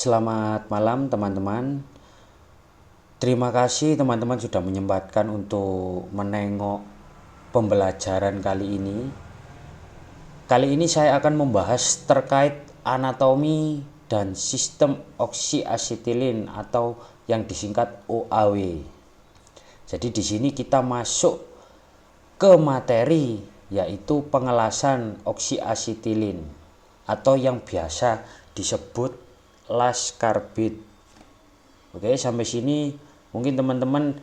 Selamat malam teman-teman. Terima kasih teman-teman sudah menyempatkan untuk menengok pembelajaran kali ini. Kali ini saya akan membahas terkait anatomi dan sistem oksiasetilin atau yang disingkat OAW. Jadi di sini kita masuk ke materi yaitu pengelasan oksiasetilin atau yang biasa disebut laskarbit. Oke, sampai sini mungkin teman-teman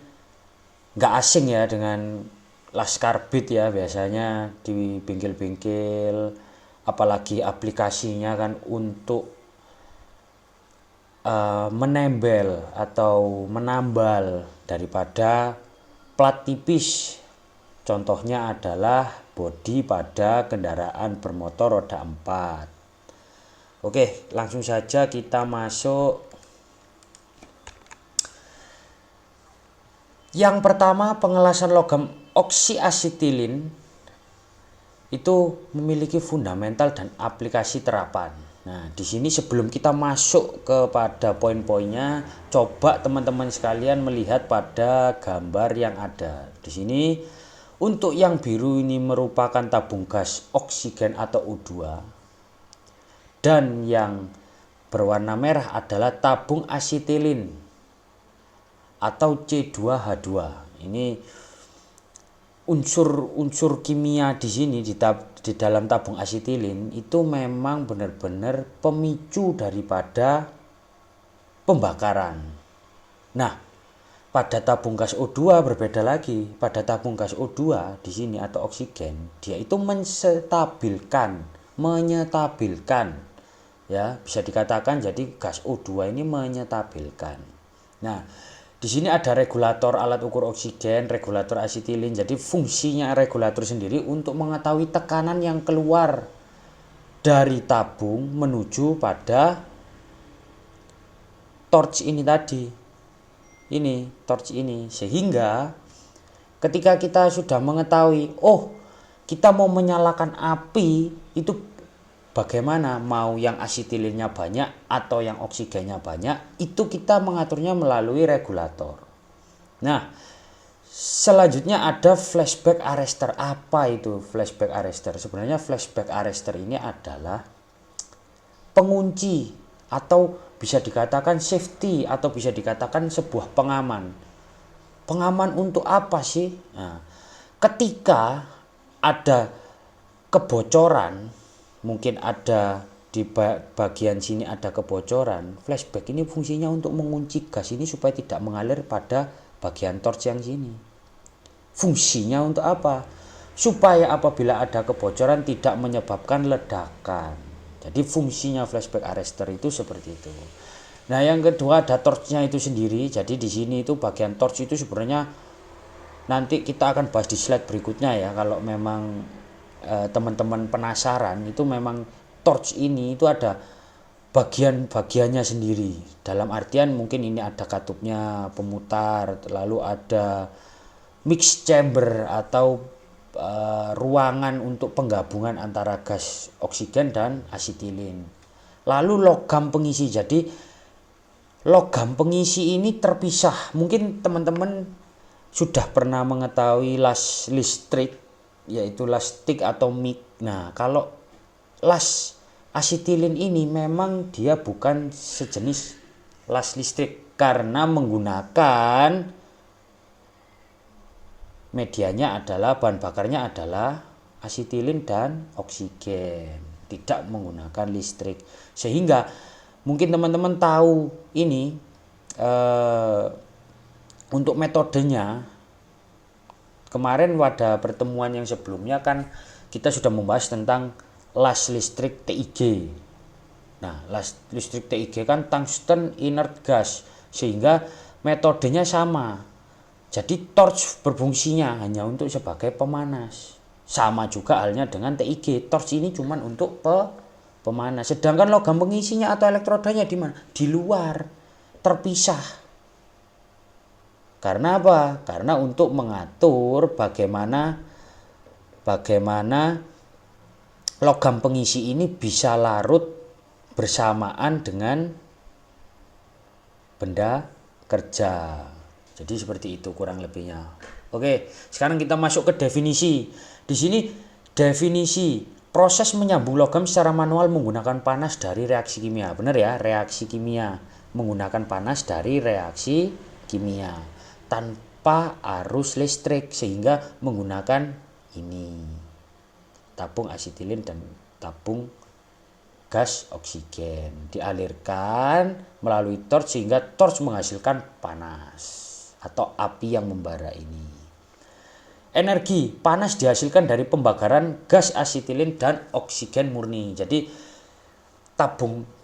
nggak asing ya dengan laskarbit ya, biasanya di bengkel-bengkel, apalagi aplikasinya kan untuk menembel atau menambal daripada plat tipis. Contohnya adalah bodi pada kendaraan bermotor roda 4. Oke, langsung saja kita masuk. Yang pertama, pengelasan logam oksiasetilin itu memiliki fundamental dan aplikasi terapan. Nah, di sini sebelum kita masuk kepada poin-poinnya, coba teman-teman sekalian melihat pada gambar yang ada. Di sini untuk yang biru ini merupakan tabung gas oksigen atau O2. Dan yang berwarna merah adalah tabung asetilin atau C2H2. Ini unsur kimia di sini di dalam tabung asetilin itu memang benar-benar pemicu daripada pembakaran. Nah, pada tabung gas O2 berbeda lagi. Pada tabung gas O2 di sini atau oksigen, dia itu menyetabilkan ya, bisa dikatakan jadi gas O2 ini menyetabilkan. Nah, di sini ada regulator alat ukur oksigen, regulator asetilin. Jadi fungsinya regulator sendiri untuk mengetahui tekanan yang keluar dari tabung menuju pada torch ini tadi. Ini torch ini, sehingga ketika kita sudah mengetahui, oh kita mau menyalakan api itu bagaimana, mau yang asetilinnya banyak atau yang oksigennya banyak, itu kita mengaturnya melalui regulator. Nah, selanjutnya ada flashback arrestor. Apa itu flashback arrestor? Sebenarnya flashback arrestor ini adalah pengunci atau bisa dikatakan safety atau bisa dikatakan sebuah pengaman. Pengaman untuk apa sih? Nah, ketika ada kebocoran, mungkin ada di bagian sini ada kebocoran, flashback ini fungsinya untuk mengunci gas ini supaya tidak mengalir pada bagian torch yang sini. Fungsinya untuk apa? Supaya apabila ada kebocoran tidak menyebabkan ledakan. Jadi fungsinya flashback arrestor itu seperti itu. Nah, yang kedua ada torchnya itu sendiri. Jadi di sini itu bagian torch itu sebenarnya nanti kita akan bahas di slide berikutnya ya, kalau memang teman-teman penasaran. Itu memang torch ini itu ada bagian-bagiannya sendiri, dalam artian mungkin ini ada katupnya pemutar, lalu ada mix chamber atau ruangan untuk penggabungan antara gas oksigen dan asetilin, lalu logam pengisi. Jadi logam pengisi ini terpisah. Mungkin teman-teman sudah pernah mengetahui las listrik, yaitu las stick atau mic. Nah, kalau las asetilin ini memang dia bukan sejenis las listrik karena menggunakan medianya adalah, bahan bakarnya adalah asetilin dan oksigen, tidak menggunakan listrik. Sehingga mungkin teman-teman tahu ini untuk metodenya. Kemarin pada pertemuan yang sebelumnya kan kita sudah membahas tentang las listrik TIG. Nah, las listrik TIG kan tungsten inert gas, sehingga metodenya sama. Jadi torch berfungsinya hanya untuk sebagai pemanas. Sama juga halnya dengan TIG. Torch ini cuma untuk pemanas. Sedangkan logam pengisinya atau elektrodanya di mana? Di luar, terpisah. Karena apa? Karena untuk mengatur bagaimana logam pengisi ini bisa larut bersamaan dengan benda kerja. Jadi seperti itu kurang lebihnya. Oke, sekarang kita masuk ke definisi. Di sini definisi proses menyambung logam secara manual menggunakan panas dari reaksi kimia. Benar ya, reaksi kimia menggunakan panas dari reaksi kimia tanpa arus listrik, sehingga menggunakan ini tabung asetilin dan tabung gas oksigen dialirkan melalui torch sehingga torch menghasilkan panas atau api yang membara ini. Energi panas dihasilkan dari pembakaran gas asetilin dan oksigen murni. Jadi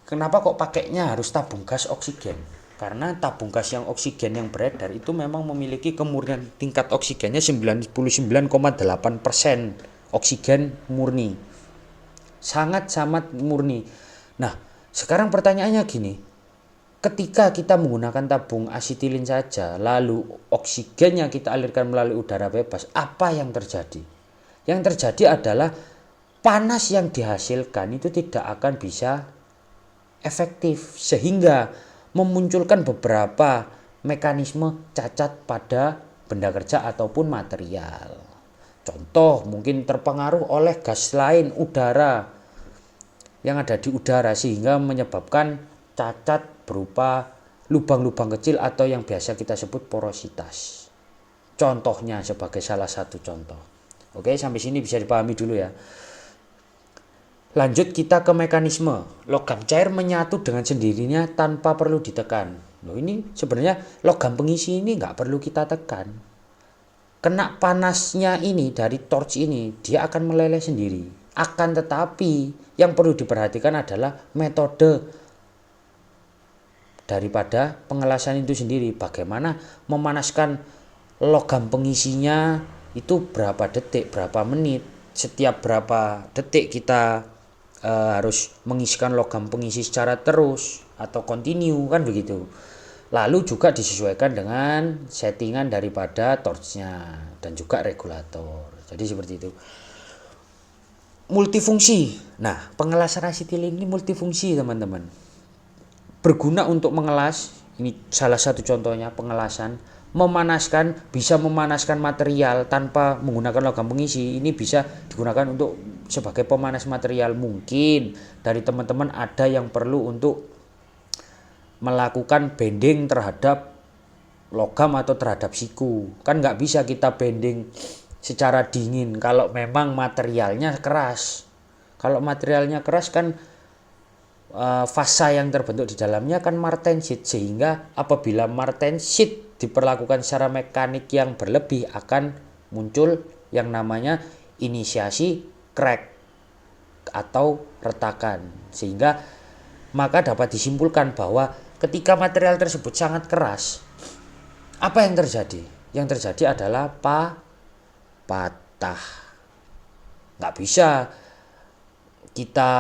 kenapa kok pakainya harus tabung gas oksigen? Karena tabung gas yang oksigen yang beredar itu memang memiliki kemurnian tingkat oksigennya 99,8% oksigen murni. Sangat-sangat murni. Nah, sekarang pertanyaannya gini. Ketika kita menggunakan tabung asetilin saja, lalu oksigen yang kita alirkan melalui udara bebas, apa yang terjadi? Yang terjadi adalah panas yang dihasilkan itu tidak akan bisa efektif, sehingga memunculkan beberapa mekanisme cacat pada benda kerja ataupun material. Contoh, mungkin terpengaruh oleh gas lain udara yang ada di udara sehingga menyebabkan cacat berupa lubang-lubang kecil atau yang biasa kita sebut porositas. Contohnya sebagai salah satu contoh. Oke, sampai sini bisa dipahami dulu ya. Lanjut kita ke mekanisme. Logam cair menyatu dengan sendirinya tanpa perlu ditekan. Loh, ini sebenarnya logam pengisi ini nggak perlu kita tekan. Kena panasnya ini dari torch ini, dia akan meleleh sendiri. Akan tetapi yang perlu diperhatikan adalah metode daripada pengelasan itu sendiri. Bagaimana memanaskan logam pengisinya itu berapa detik, berapa menit. Setiap berapa detik kita harus mengisikan logam pengisi secara terus atau kontinu, kan begitu. Lalu juga disesuaikan dengan settingan daripada torchnya dan juga regulator. Jadi seperti itu. Multifungsi. Nah, pengelasan asetilin ini multifungsi teman-teman. Berguna untuk mengelas, ini salah satu contohnya pengelasan. Bisa memanaskan material tanpa menggunakan logam pengisi. Ini bisa digunakan untuk sebagai pemanas material. Mungkin dari teman-teman ada yang perlu untuk melakukan bending terhadap logam atau terhadap siku. Kan nggak bisa kita bending secara dingin kalau memang materialnya keras. Kalau materialnya keras kan fasa yang terbentuk di dalamnya kan martensit, sehingga apabila martensit diperlakukan secara mekanik yang berlebih akan muncul yang namanya inisiasi crack atau retakan, sehingga maka dapat disimpulkan bahwa ketika material tersebut sangat keras, apa yang terjadi? Yang terjadi adalah patah. Nggak bisa kita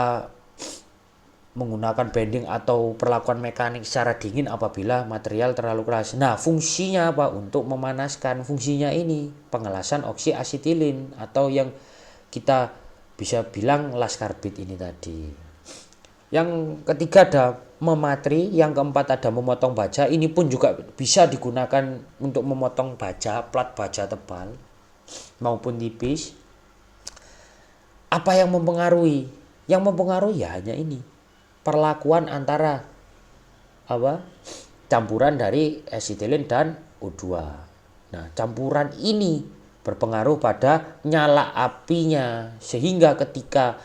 menggunakan bending atau perlakuan mekanik secara dingin apabila material terlalu keras. Nah, fungsinya apa? Untuk memanaskan. Fungsinya ini pengelasan oksiasetilin atau yang kita bisa bilang laskarbit ini tadi. Yang ketiga ada mematri, yang keempat ada memotong baja. Ini pun juga bisa digunakan untuk memotong baja, plat baja tebal maupun tipis. Apa yang mempengaruhi? Yang mempengaruhi ya hanya ini. Perlakuan antara campuran dari asetilin dan O2. Nah, campuran ini berpengaruh pada nyala apinya, sehingga ketika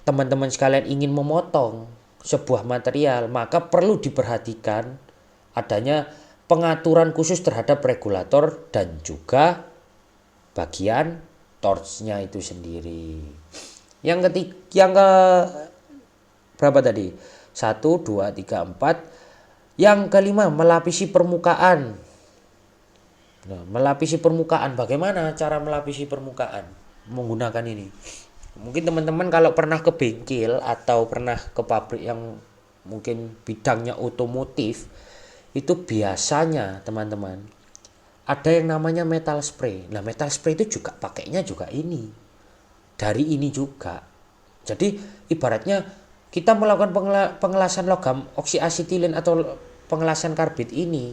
teman-teman sekalian ingin memotong sebuah material, maka perlu diperhatikan adanya pengaturan khusus terhadap regulator dan juga bagian torchnya itu sendiri. Yang berapa tadi? 1, 2, 3, 4. Yang kelima, melapisi permukaan. Nah, melapisi permukaan. Bagaimana cara melapisi permukaan menggunakan ini? Mungkin teman-teman kalau pernah ke bengkel atau pernah ke pabrik yang mungkin bidangnya otomotif, itu biasanya teman-teman ada yang namanya metal spray. Nah, metal spray itu juga pakainya juga ini. Dari ini juga. Jadi ibaratnya kita melakukan pengelasan logam oksiasetilin atau pengelasan karbit ini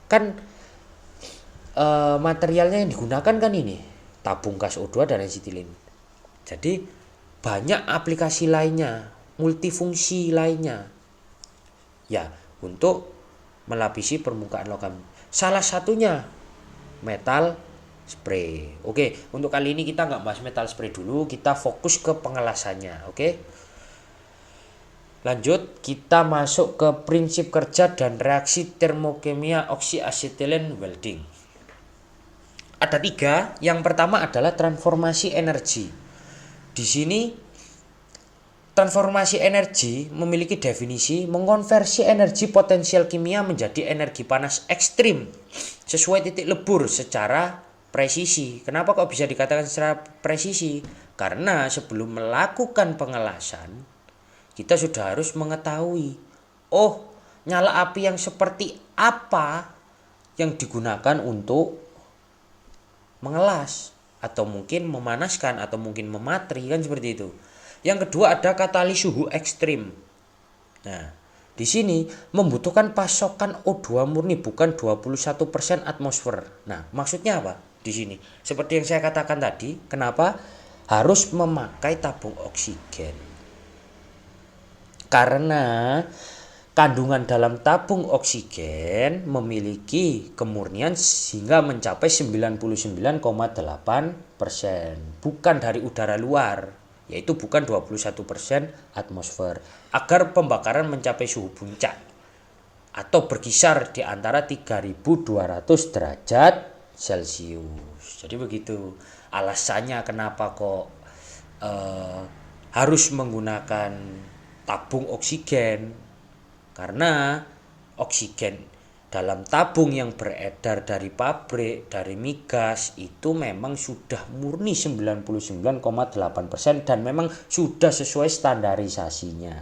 kan materialnya yang digunakan kan ini tabung gas O2 dan asetilin. Jadi banyak aplikasi lainnya, multifungsi lainnya ya untuk melapisi permukaan logam. Salah satunya metal spray. Oke, untuk kali ini kita nggak bahas metal spray dulu, kita fokus ke pengelasannya. Oke, lanjut kita masuk ke prinsip kerja dan reaksi termokimia oksiasetilen welding. Ada 3. Yang pertama adalah transformasi energi. Di sini transformasi energi memiliki definisi mengonversi energi potensial kimia menjadi energi panas ekstrim sesuai titik lebur secara presisi. Kenapa kok bisa dikatakan secara presisi? Karena sebelum melakukan pengelasan kita sudah harus mengetahui, oh, nyala api yang seperti apa yang digunakan untuk mengelas atau mungkin memanaskan atau mungkin mematri, kan seperti itu. Yang kedua ada katalis suhu ekstrim. Nah, di sini membutuhkan pasokan O2 murni bukan 21% atmosfer. Nah, maksudnya apa? Di sini seperti yang saya katakan tadi, kenapa harus memakai tabung oksigen? Karena kandungan dalam tabung oksigen memiliki kemurnian hingga mencapai 99,8%, bukan dari udara luar, yaitu bukan 21% atmosfer, agar pembakaran mencapai suhu puncak atau berkisar di antara 3200 derajat Celcius. Jadi begitu alasannya kenapa kok harus menggunakan tabung oksigen, karena oksigen dalam tabung yang beredar dari pabrik, dari migas itu memang sudah murni 99,8% dan memang sudah sesuai standarisasinya.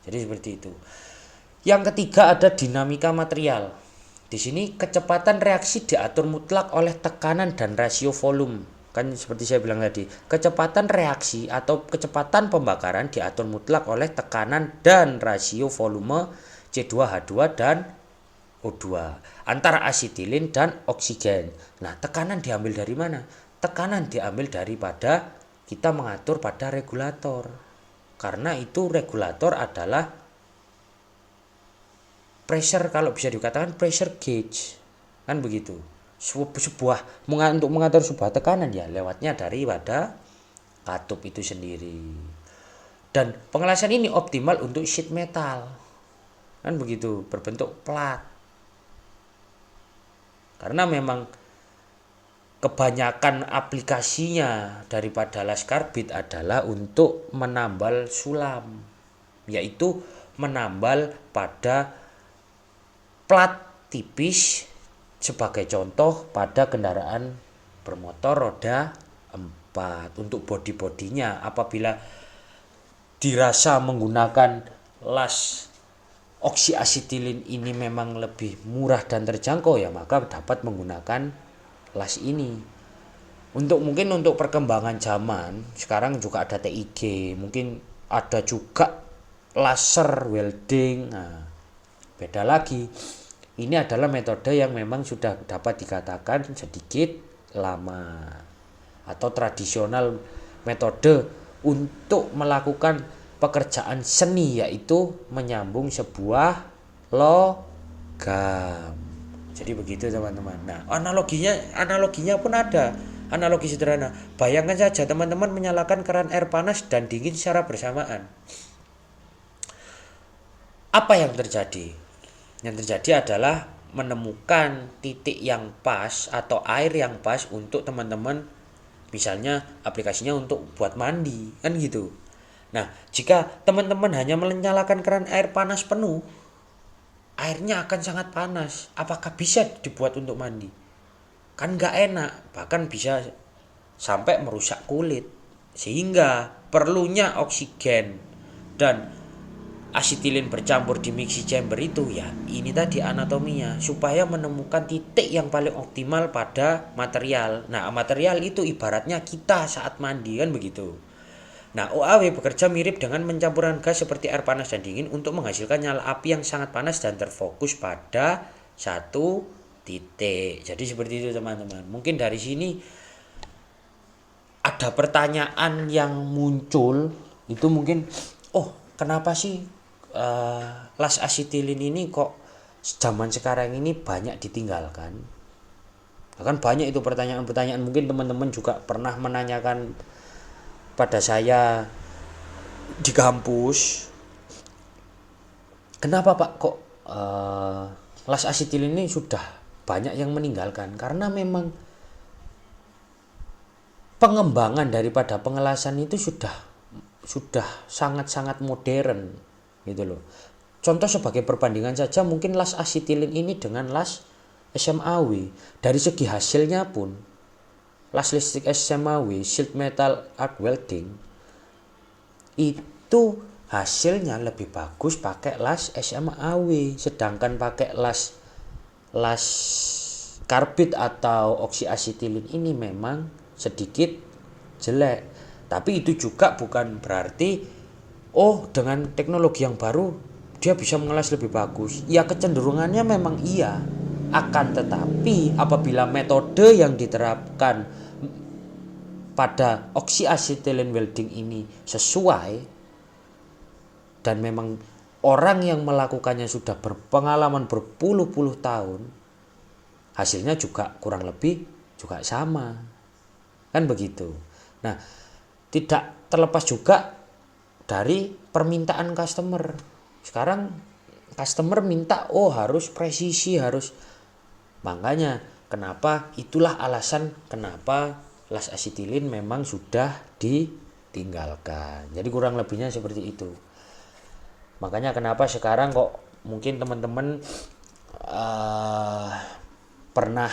Jadi seperti itu. Yang ketiga ada dinamika material. Di sini kecepatan reaksi diatur mutlak oleh tekanan dan rasio volume. Kan seperti saya bilang tadi, kecepatan reaksi atau kecepatan pembakaran diatur mutlak oleh tekanan dan rasio volume C2H2 dan O2 antara asetilin dan oksigen. Nah, tekanan diambil dari mana? Tekanan diambil daripada kita mengatur pada regulator. Karena itu regulator adalah pressure, kalau bisa dikatakan pressure gauge. Kan begitu. Sebuah untuk mengatur sebuah tekanan ya lewatnya daripada katup itu sendiri. Dan pengelasan ini optimal untuk sheet metal. Kan begitu, berbentuk plat. Karena memang kebanyakan aplikasinya daripada las karbit adalah untuk menambal sulam, yaitu menambal pada plat tipis, sebagai contoh pada kendaraan bermotor roda 4 untuk bodi-bodinya. Apabila dirasa menggunakan las oksiasetilin ini memang lebih murah dan terjangkau ya, maka dapat menggunakan las ini. Mungkin untuk perkembangan zaman sekarang juga ada TIG, mungkin ada juga laser welding. Nah, beda lagi. Ini adalah metode yang memang sudah dapat dikatakan sedikit lama atau tradisional metode untuk melakukan pekerjaan seni, yaitu menyambung sebuah logam. Jadi begitu teman-teman. Nah, analoginya pun ada. Analogi sederhana. Bayangkan saja teman-teman menyalakan keran air panas dan dingin secara bersamaan. Apa yang terjadi? Yang terjadi adalah menemukan titik yang pas atau air yang pas untuk teman-teman, misalnya aplikasinya untuk buat mandi, kan gitu. Nah, jika teman-teman hanya menyalakan keran air panas penuh, airnya akan sangat panas. Apakah bisa dibuat untuk mandi? Kan gak enak, bahkan bisa sampai merusak kulit. Sehingga perlunya oksigen dan asetilin bercampur di mixing chamber itu ya, ini tadi anatominya, supaya menemukan titik yang paling optimal pada material. Nah, material itu ibaratnya kita saat mandi, kan begitu. Nah, OAW bekerja mirip dengan pencampuran gas seperti air panas dan dingin untuk menghasilkan nyala api yang sangat panas dan terfokus pada satu titik. Jadi seperti itu teman-teman. Mungkin dari sini ada pertanyaan yang muncul itu mungkin, oh kenapa sih las asetilin ini kok zaman sekarang ini banyak ditinggalkan? Kan banyak itu pertanyaan-pertanyaan, mungkin teman-teman juga pernah menanyakan pada saya di kampus, kenapa Pak kok las asetilin ini sudah banyak yang meninggalkan? Karena memang pengembangan daripada pengelasan itu sudah sangat-sangat modern gitu loh. Contoh sebagai perbandingan saja, mungkin las asetilin ini dengan las SMAW dari segi hasilnya pun, las listrik SMAW sheet metal arc welding itu hasilnya lebih bagus pakai las SMAW, sedangkan pakai las karbit atau oksi asetilin ini memang sedikit jelek. Tapi itu juga bukan berarti oh dengan teknologi yang baru dia bisa mengelas lebih bagus. Ya kecenderungannya memang iya. Akan tetapi apabila metode yang diterapkan pada oksi asetilin welding ini sesuai dan memang orang yang melakukannya sudah berpengalaman berpuluh-puluh tahun, hasilnya juga kurang lebih juga sama. Kan begitu. Nah, tidak terlepas juga dari permintaan customer. Sekarang customer minta harus presisi, harus. Makanya kenapa, itulah alasan kenapa las asetilin memang sudah ditinggalkan. Jadi kurang lebihnya seperti itu. Makanya kenapa sekarang kok mungkin teman-teman pernah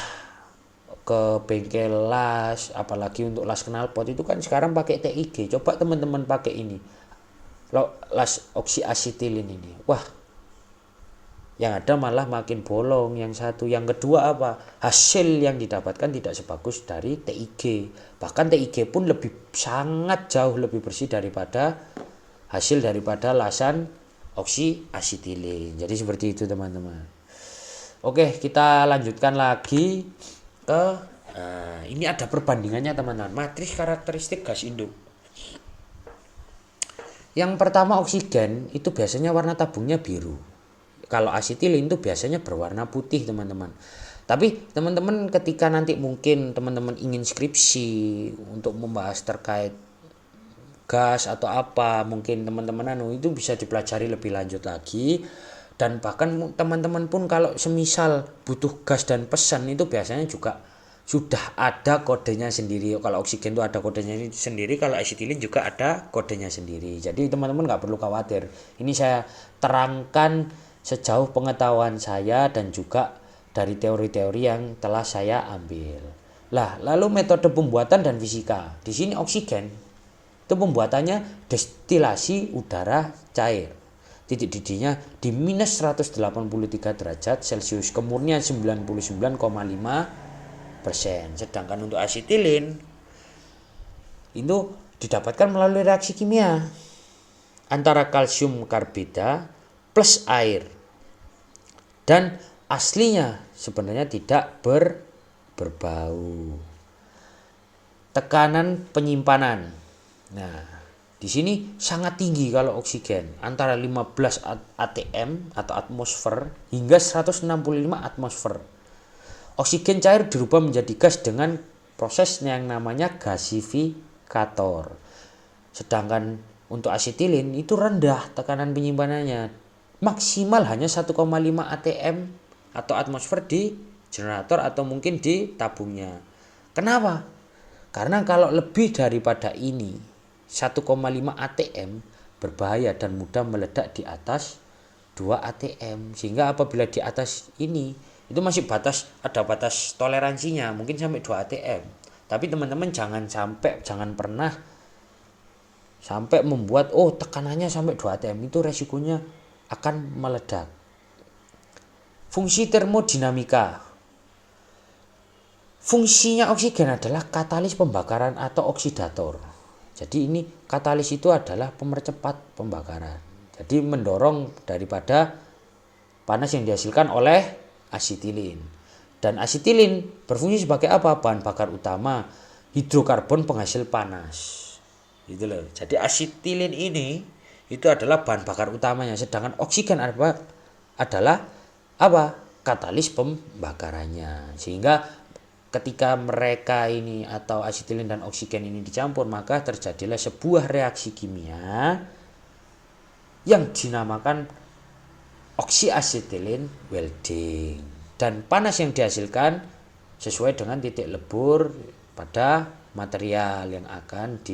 ke bengkel las, apalagi untuk las knalpot itu kan sekarang pakai TIG. Coba teman-teman pakai ini, las oksi asetilin ini. Wah, yang ada malah makin bolong yang satu. Yang kedua apa? Hasil yang didapatkan tidak sebagus dari TIG. Bahkan TIG pun sangat jauh lebih bersih daripada hasil daripada lasan oksi asetilin. Jadi seperti itu teman-teman. Oke, kita lanjutkan lagi ke ini ada perbandingannya teman-teman. Matriks karakteristik gas induk. Yang pertama oksigen itu biasanya warna tabungnya biru. Kalau asetilin itu biasanya berwarna putih teman-teman. Tapi teman-teman ketika nanti mungkin teman-teman ingin skripsi untuk membahas terkait gas atau apa, mungkin teman-teman itu bisa dipelajari lebih lanjut lagi. Dan bahkan teman-teman pun kalau semisal butuh gas dan pesan itu biasanya juga sudah ada kodenya sendiri. Kalau oksigen itu ada kodenya sendiri, kalau asetilin juga ada kodenya sendiri. Jadi teman-teman nggak perlu khawatir. Ini saya terangkan sejauh pengetahuan saya dan juga dari teori-teori yang telah saya ambil. Lalu metode pembuatan dan fisika. Di sini oksigen itu pembuatannya destilasi udara cair. Titik didihnya di minus 183 derajat Celcius, kemurnian 99,5%. Sedangkan untuk asetilin itu didapatkan melalui reaksi kimia antara kalsium karbida plus air, dan aslinya sebenarnya tidak berbau. Tekanan penyimpanan. Nah, di sini sangat tinggi kalau oksigen, antara 15 atm atau atmosfer hingga 165 atmosfer. Oksigen cair dirubah menjadi gas dengan proses yang namanya gasifikator. Sedangkan untuk asetilin itu rendah tekanan penyimpanannya, maksimal hanya 1,5 atm atau atmosfer di generator atau mungkin di tabungnya. Kenapa? Karena kalau lebih daripada ini 1,5 atm berbahaya dan mudah meledak di atas 2 atm. Sehingga apabila di atas ini itu masih ada batas toleransinya, mungkin sampai 2 atm. Tapi teman-teman jangan pernah sampai membuat tekanannya sampai 2 atm, itu resikonya akan meledak. Fungsi termodinamika. Fungsinya oksigen adalah katalis pembakaran atau oksidator. Jadi ini katalis itu adalah pemercepat pembakaran. Jadi mendorong daripada panas yang dihasilkan oleh asetilin. Dan asetilin berfungsi sebagai apa? Bahan bakar utama hidrokarbon penghasil panas. Gitu loh. Jadi asetilin ini itu adalah bahan bakar utamanya, sedangkan oksigen adalah apa? Katalis pembakarannya. Sehingga ketika mereka ini atau asetilin dan oksigen ini dicampur, maka terjadilah sebuah reaksi kimia yang dinamakan oksiasetilin welding. Dan panas yang dihasilkan sesuai dengan titik lebur pada material yang akan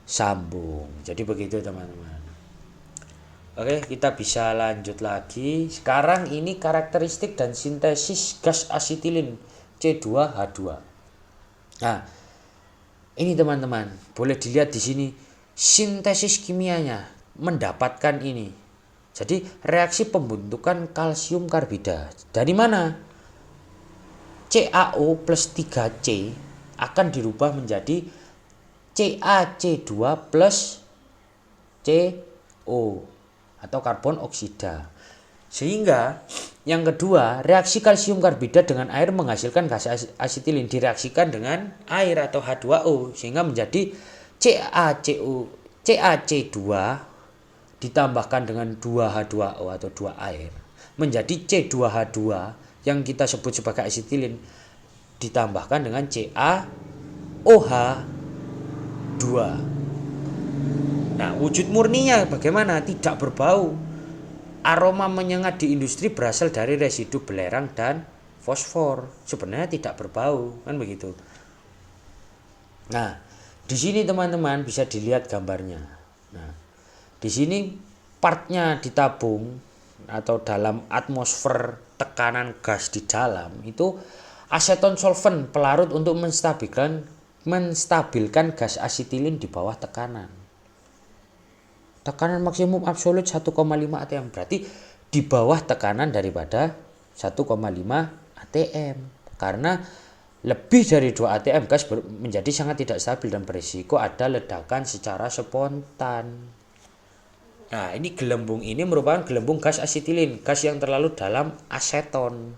disambung. Jadi begitu teman-teman. Oke, kita bisa lanjut lagi. Sekarang ini karakteristik dan sintesis gas asetilin C2H2. Nah, ini teman-teman, boleh dilihat di sini sintesis kimianya mendapatkan ini. Jadi reaksi pembentukan kalsium karbida. Dari mana? CaO plus 3C akan dirubah menjadi CaC2 plus CO atau karbon oksida. Sehingga yang kedua, reaksi kalsium karbida dengan air menghasilkan gas asetilin direaksikan dengan air atau H2O sehingga menjadi CaC2 ditambahkan dengan 2H2O atau 2 air menjadi C2H2 yang kita sebut sebagai asetilin ditambahkan dengan CaOH2. Nah, wujud murninya bagaimana? Tidak berbau. Aroma menyengat di industri berasal dari residu belerang dan fosfor. Sebenarnya tidak berbau, kan begitu. Nah, di sini teman-teman bisa dilihat gambarnya. Nah, di sini partnya ditabung atau dalam atmosfer tekanan gas di dalam itu aseton solvent pelarut untuk menstabilkan gas asetilin di bawah tekanan. Tekanan maksimum absolut 1,5 atm, berarti di bawah tekanan daripada 1,5 atm. Karena lebih dari 2 atm gas menjadi sangat tidak stabil dan berisiko ada ledakan secara spontan. Nah, ini gelembung ini merupakan gelembung gas asetilin, gas yang terlalu dalam aseton.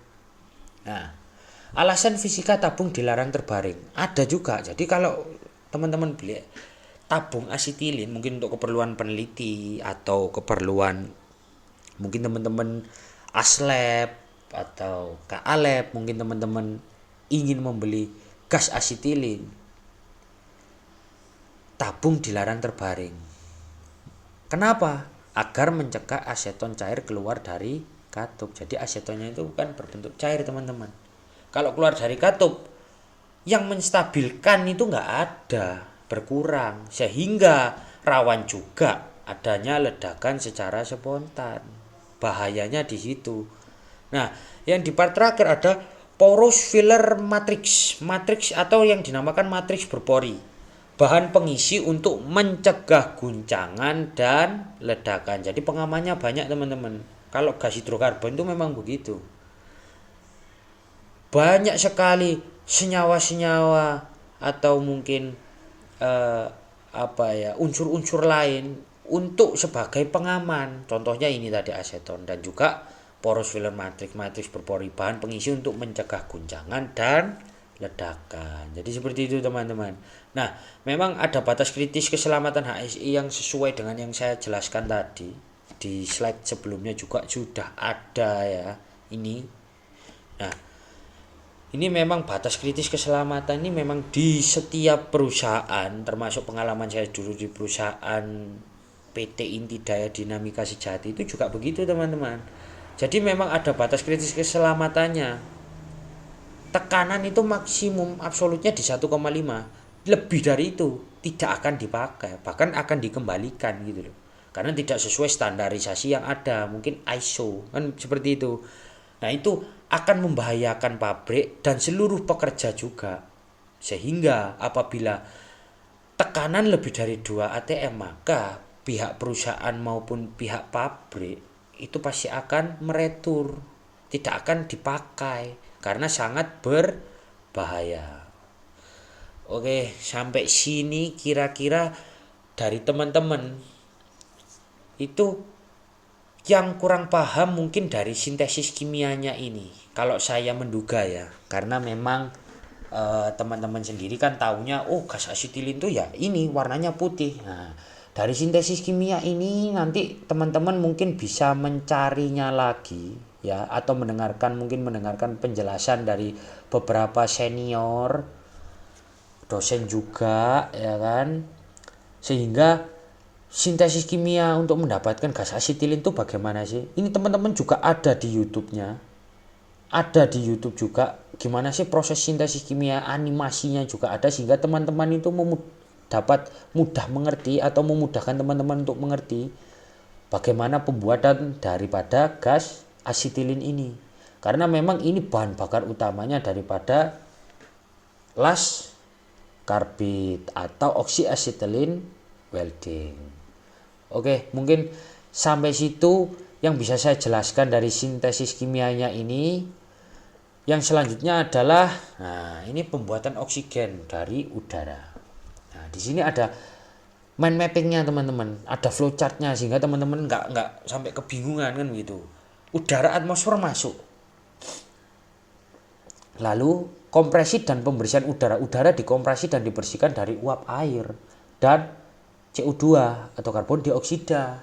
Nah, alasan fisika tabung dilarang terbaring ada juga. Jadi kalau teman-teman beli tabung asetilin mungkin untuk keperluan peneliti atau keperluan mungkin teman-teman aslab atau KA-lab, mungkin teman-teman ingin membeli gas asetilin, tabung dilarang terbaring. Kenapa? Agar mencegah aseton cair keluar dari katup. Jadi asetonnya itu bukan berbentuk cair teman-teman. Kalau keluar dari katup, yang menstabilkan itu nggak ada, berkurang. Sehingga rawan juga adanya ledakan secara spontan. Bahayanya di situ. Nah, yang di part terakhir ada porous filler matrix. Matrix atau yang dinamakan matriks berpori. Bahan pengisi untuk mencegah guncangan dan ledakan. Jadi pengamannya banyak teman-teman. Kalau gas hidrokarbon itu memang begitu. Banyak sekali senyawa-senyawa atau mungkin unsur-unsur lain untuk sebagai pengaman. Contohnya ini tadi aseton dan juga porous filler matrix berpori, bahan pengisi untuk mencegah guncangan dan ledakan. Jadi seperti itu teman-teman. Nah, memang ada batas kritis keselamatan HSI yang sesuai dengan yang saya jelaskan tadi. Di slide sebelumnya juga sudah ada ya ini. Nah, ini memang batas kritis keselamatan ini memang di setiap perusahaan, termasuk pengalaman saya dulu di perusahaan PT Inti Daya Dinamika Sejati itu juga begitu teman-teman. Jadi memang ada batas kritis keselamatannya. Tekanan itu maksimum absolutnya di 1,5. Lebih dari itu tidak akan dipakai, bahkan akan dikembalikan gitu loh. Karena tidak sesuai standarisasi yang ada, mungkin ISO kan seperti itu. Nah, itu akan membahayakan pabrik dan seluruh pekerja juga. Sehingga apabila tekanan lebih dari 2 atm, maka pihak perusahaan maupun pihak pabrik itu pasti akan meretur, tidak akan dipakai karena sangat berbahaya. Oke, sampai sini kira-kira dari teman-teman itu yang kurang paham mungkin dari sintesis kimianya ini. Kalau saya menduga ya, karena memang teman-teman sendiri kan taunya oh gas asetilin tuh ya ini warnanya putih. Nah, dari sintesis kimia ini nanti teman-teman mungkin bisa mencarinya lagi ya atau mendengarkan penjelasan dari beberapa senior dosen juga ya kan, sehingga sintesis kimia untuk mendapatkan gas asetilin itu bagaimana sih, ini teman-teman juga ada di YouTube-nya, ada di YouTube juga gimana sih proses sintesis kimia, animasinya juga ada, sehingga teman-teman itu dapat mudah mengerti atau memudahkan teman-teman untuk mengerti bagaimana pembuatan daripada gas asetilin ini, karena memang ini bahan bakar utamanya daripada las karbit atau oksiasetilin welding. Oke, mungkin sampai situ yang bisa saya jelaskan dari sintesis kimianya ini. Yang selanjutnya adalah ini pembuatan oksigen dari udara. Nah, di sini ada mind mappingnya teman-teman, ada flowchartnya sehingga teman-teman nggak sampai kebingungan kan gitu. Udara atmosfer masuk, lalu kompresi dan pembersihan udara. Udara dikompresi dan dibersihkan dari uap air dan CO2 atau karbon dioksida.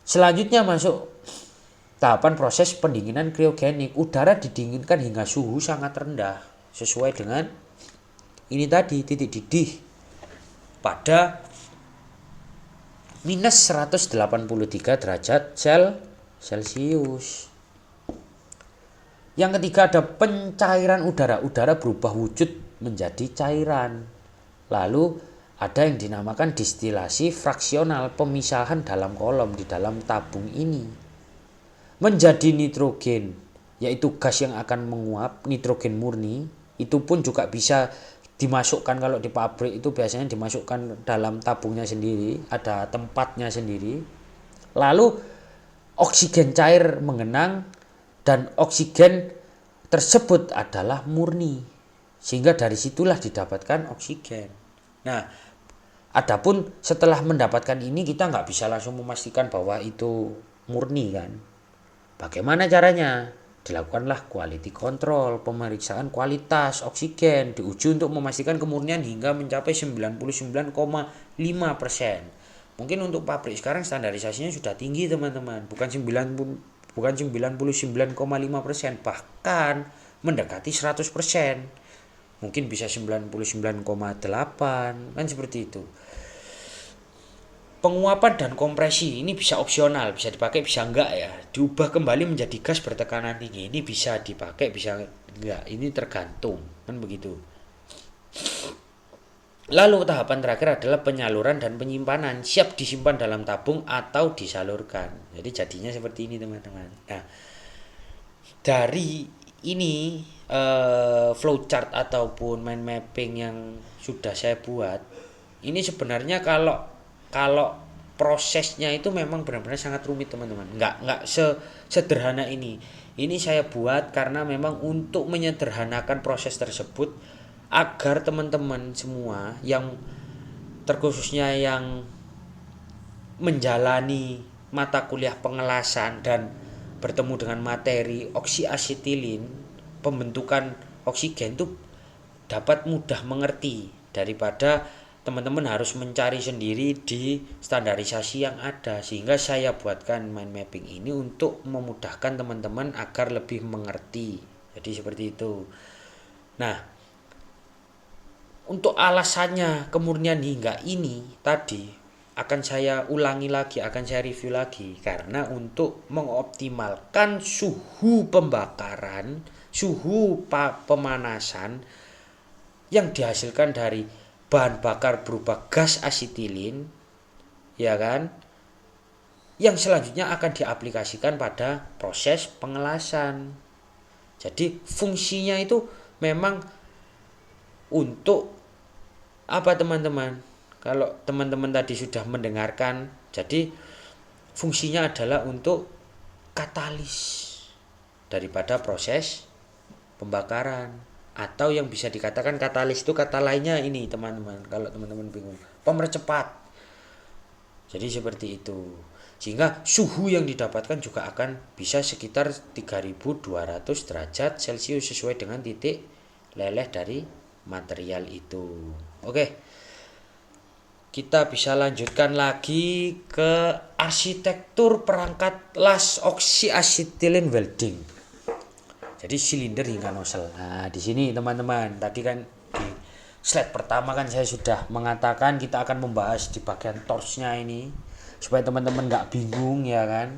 Selanjutnya masuk tahapan proses pendinginan kriogenik. Udara didinginkan hingga suhu sangat rendah sesuai dengan ini tadi titik didih pada minus 183 derajat Celcius. Yang ketiga ada pencairan udara. Udara berubah wujud menjadi cairan. Lalu ada yang dinamakan distilasi fraksional, pemisahan dalam kolom di dalam tabung ini menjadi nitrogen, yaitu gas yang akan menguap, nitrogen murni. Itu pun juga bisa dimasukkan, kalau di pabrik itu biasanya dimasukkan dalam tabungnya sendiri, ada tempatnya sendiri. Lalu oksigen cair mengenang, dan oksigen tersebut adalah murni, sehingga dari situlah didapatkan oksigen. Nah, adapun setelah mendapatkan ini kita nggak bisa langsung memastikan bahwa itu murni kan. Bagaimana caranya? Dilakukanlah quality control, pemeriksaan kualitas oksigen diuji untuk memastikan kemurnian hingga mencapai 99,5%. Mungkin untuk pabrik sekarang standarisasinya sudah tinggi teman-teman, bukan 99,5%, bahkan mendekati 100%. Mungkin bisa 99,8, kan seperti itu. Penguapan dan kompresi ini bisa opsional, bisa dipakai bisa enggak ya. Diubah kembali menjadi gas bertekanan tinggi, ini bisa dipakai bisa enggak, ini tergantung kan begitu. Lalu tahapan terakhir adalah penyaluran dan penyimpanan, siap disimpan dalam tabung atau disalurkan. Jadi jadinya seperti ini teman-teman. Nah, dari ini flowchart ataupun mind mapping yang sudah saya buat, ini sebenarnya kalau prosesnya itu memang benar-benar sangat rumit teman-teman. Nggak sederhana ini. Ini saya buat karena memang untuk menyederhanakan proses tersebut agar teman-teman semua yang terkhususnya yang menjalani mata kuliah pengelasan dan bertemu dengan materi oksiasetilin, pembentukan oksigen itu dapat mudah mengerti daripada teman-teman harus mencari sendiri di standarisasi yang ada. Sehingga saya buatkan mind mapping ini untuk memudahkan teman-teman agar lebih mengerti. Jadi seperti itu. Nah, untuk alasannya kemurnian hingga ini tadi akan saya ulangi lagi, akan saya review lagi, karena untuk mengoptimalkan suhu pembakaran, suhu pemanasan yang dihasilkan dari bahan bakar berupa gas asetilin, ya kan, yang selanjutnya akan diaplikasikan pada proses pengelasan. Jadi fungsinya itu memang untuk apa teman-teman? Kalau teman-teman tadi sudah mendengarkan, jadi fungsinya adalah untuk katalis daripada proses pembakaran. Atau yang bisa dikatakan katalis itu kata lainnya ini teman-teman, kalau teman-teman bingung, pemercepat. Jadi seperti itu. Sehingga suhu yang didapatkan juga akan bisa sekitar 3200 derajat Celcius sesuai dengan titik leleh dari material itu. Oke. Kita bisa lanjutkan lagi ke arsitektur perangkat las oxy-acetylene welding. Jadi silinder hingga nozzle. Nah, di sini teman-teman, tadi kan di slide pertama kan saya sudah mengatakan kita akan membahas di bagian torch-nya ini supaya teman-teman nggak bingung ya kan.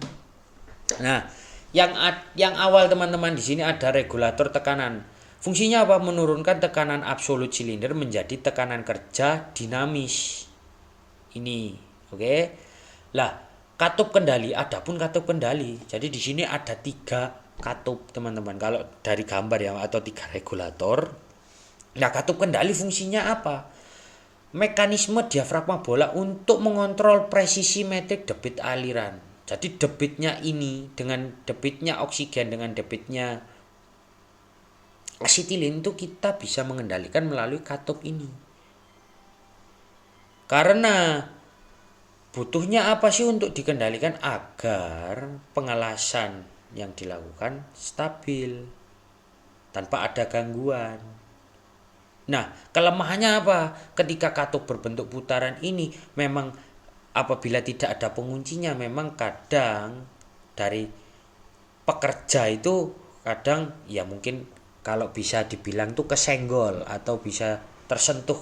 Nah, yang awal teman-teman di sini ada regulator tekanan. Fungsinya apa? Menurunkan tekanan absolut silinder menjadi tekanan kerja dinamis. Ini, oke. Lah, katup kendali, adapun katup kendali. Jadi di sini ada 3 katup teman-teman. Kalau dari gambar ya, atau 3 regulator. Nah, katup kendali fungsinya apa? Mekanisme diafragma bola untuk mengontrol presisi metrik debit aliran. Jadi debitnya ini dengan debitnya oksigen dengan debitnya asetilin itu kita bisa mengendalikan melalui katup ini. Karena butuhnya apa sih untuk dikendalikan agar pengelasan yang dilakukan stabil tanpa ada gangguan. Nah, kelemahannya apa? Ketika katup berbentuk putaran ini memang apabila tidak ada penguncinya memang kadang dari pekerja itu kadang ya mungkin kalau bisa dibilang tuh kesenggol atau bisa tersentuh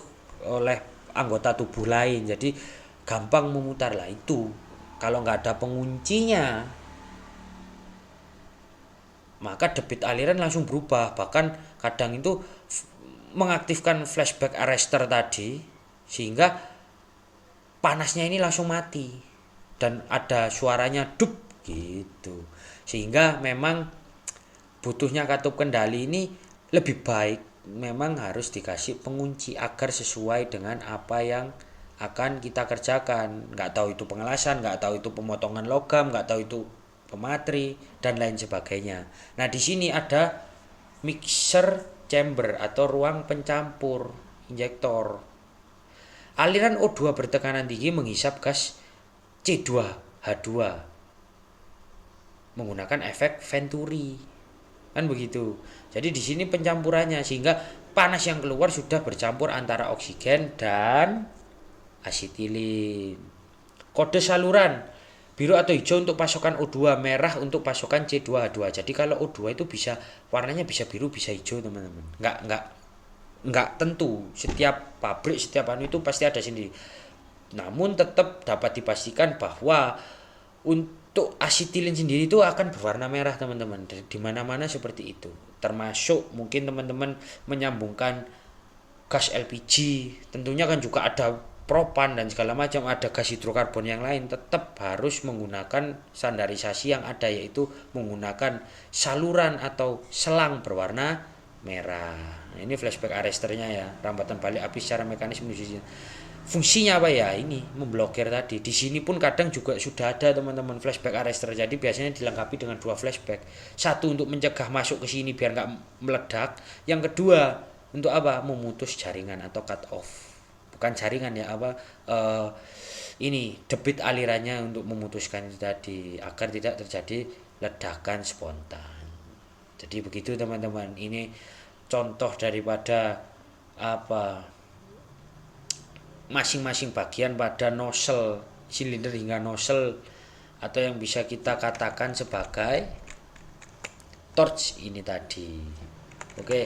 oleh anggota tubuh lain, jadi gampang memutar lah itu. Kalau nggak ada penguncinya maka debit aliran langsung berubah, bahkan kadang itu mengaktifkan flashback arrestor tadi sehingga panasnya ini langsung mati dan ada suaranya dup gitu. Sehingga memang butuhnya katup kendali ini lebih baik memang harus dikasih pengunci agar sesuai dengan apa yang akan kita kerjakan. Nggak tahu itu pengelasan, nggak tahu itu pemotongan logam, nggak tahu itu pematri dan lain sebagainya. Nah, di sini ada mixer chamber atau ruang pencampur injektor. Aliran O2 bertekanan tinggi menghisap gas C2H2 menggunakan efek Venturi. Kan begitu. Jadi di sini pencampurannya sehingga panas yang keluar sudah bercampur antara oksigen dan asetilin. Kode saluran biru atau hijau untuk pasokan O2, merah untuk pasokan C2H2. Jadi kalau O2 itu bisa warnanya bisa biru, bisa hijau, teman-teman. Enggak tentu. Setiap pabrik, setiap anu itu pasti ada sendiri. Namun tetap dapat dipastikan bahwa untuk asetilin sendiri itu akan berwarna merah, teman-teman. Di mana-mana seperti itu. Termasuk mungkin teman-teman menyambungkan gas LPG, tentunya kan juga ada propan dan segala macam, ada gas hidrokarbon yang lain, tetap harus menggunakan standarisasi yang ada, yaitu menggunakan saluran atau selang berwarna merah. Nah, ini flashback arresternya ya, rambatan balik api secara mekanis menuju. Fungsinya apa ya? Ini memblokir tadi. Di sini pun kadang juga sudah ada teman-teman flashback arrestor. Jadi biasanya dilengkapi dengan 2 flashback. Satu untuk mencegah masuk ke sini biar nggak meledak. Yang kedua untuk apa? Memutus jaringan atau cut off. Bukan jaringan ya, apa? Ini debit alirannya untuk memutuskan itu tadi agar tidak terjadi ledakan spontan. Jadi begitu teman-teman. Ini contoh daripada apa? Masing-masing bagian pada nozzle silinder hingga nozzle atau yang bisa kita katakan sebagai torch ini tadi. Oke.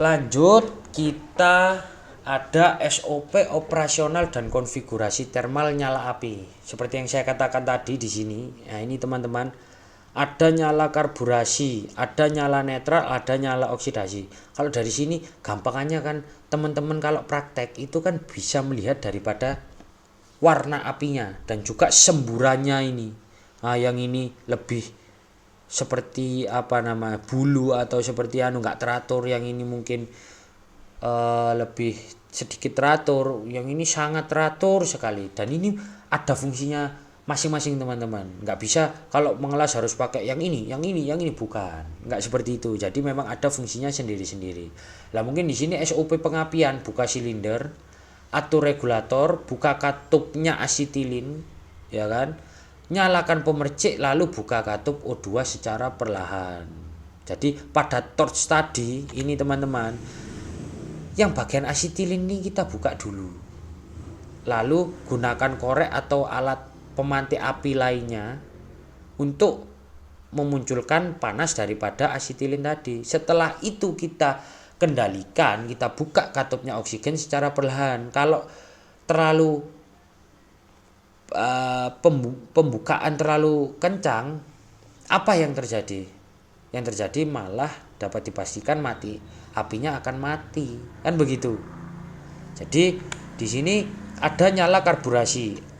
Lanjut, kita ada SOP operasional dan konfigurasi thermal nyala api. Seperti yang saya katakan tadi di sini. Nah, ini teman-teman, ada nyala karburasi, ada nyala netral, ada nyala oksidasi. Kalau dari sini gampangannya kan teman-teman kalau praktek itu kan bisa melihat daripada warna apinya dan juga semburannya ini. Nah, yang ini lebih seperti apa nama bulu atau seperti anu nggak teratur, yang ini mungkin lebih sedikit teratur, yang ini sangat teratur sekali. Dan ini ada fungsinya masing-masing teman-teman. Nggak bisa kalau mengelas harus pakai yang ini, bukan. Nggak seperti itu. Jadi memang ada fungsinya sendiri-sendiri. Lah mungkin di sini SOP pengapian, buka silinder, atur regulator, buka katupnya asetilin, ya kan? Nyalakan pemercik lalu buka katup O2 secara perlahan. Jadi pada torch tadi ini teman-teman, yang bagian asetilin ini kita buka dulu. Lalu gunakan korek atau alat pemantik api lainnya untuk memunculkan panas daripada asetilin tadi. Setelah itu kita kendalikan, kita buka katupnya oksigen secara perlahan. Kalau terlalu pembukaan terlalu kencang, apa yang terjadi? Yang terjadi malah dapat dipastikan mati, apinya akan mati, kan begitu. Jadi di sini ada nyala karburasi.